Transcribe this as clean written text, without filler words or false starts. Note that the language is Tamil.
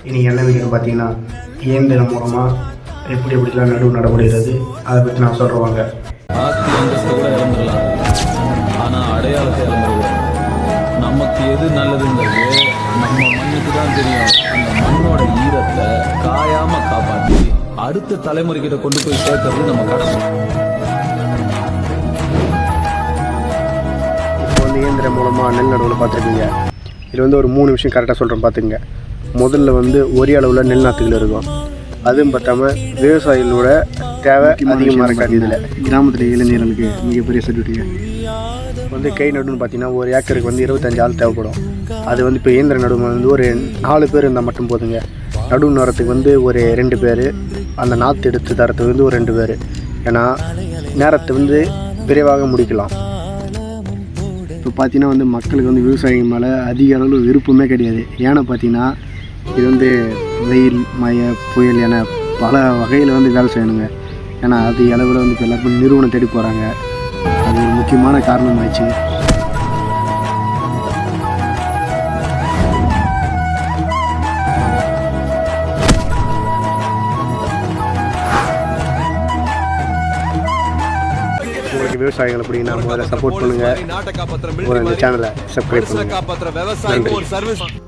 இன்றைக்கி என்ன வீடியோன்னு பார்த்தீங்கன்னா இயந்திரம் மூலமாக எப்படிலாம் நடுவு நடப்படுகிறது அதை பற்றி நான் சொல்கிறவாங்க. ஆனால் அடையாளத்தை இழந்துருவோம். நமக்கு எது நல்லதுங்கிறது நம்ம மண்ணுக்கு தான் தெரியும். அந்த மண்ணோட ஈரத்தை காயாம காப்பாற்றி அடுத்த தலைமுறைகிட்ட கொண்டு போய் சேர்க்கறது நம்ம கடமை. இப்போ வந்து இயந்திரம் மூலமாக நெல் நடுவில் பார்த்துருக்கீங்க. இதில் ஒரு 3 விஷயம் கரெக்டாக சொல்கிறேன் பார்த்துங்க. முதல்ல ஒரே அளவில் நெல் நாற்றுகள் இருக்கும். அதுவும் பார்த்தாம விவசாயிகளோட தேவை அதிகமாக இருக்காது. இதில் கிராமத்தில் இளைஞர்களுக்கு மிகப்பெரிய சர்டிஃபிகேட் கை நடுன்னு பார்த்தீங்கன்னா ஒரு ஏக்கருக்கு 25 ஆள் தேவைப்படும். அது இப்போ இயந்திர நடுவு ஒரு 4 பேர் இருந்தால் மட்டும் போதுங்க. நடுவு நேரத்துக்கு ஒரு 2 பேர், அந்த நாற்று எடுத்து தரத்துக்கு ஒரு 2 பேர். ஏன்னா நேரத்தை விரைவாக முடிக்கலாம். இப்போ பார்த்தீங்கன்னா மக்களுக்கு விவசாயிகள் மேலே அதிக அளவில் விருப்பமே கிடையாது. ஏன்னா பார்த்தீங்கன்னா இது வெயில், மழை, புயல் என பல வகையில் வேலை செய்யணுங்க. ஏன்னா அது அளவில் இப்போ எல்லாருக்கும் நிறுவனம் தேடி போகிறாங்க. அது ஒரு முக்கியமான காரணமாகிடுச்சு. உங்களுக்கு விவசாயிகள் அப்படின்னா முதல்ல சப்போர்ட் பண்ணுங்கள். இந்த சேனலை சப்ஸ்கிரைப் பண்ணுங்கள். நன்றி.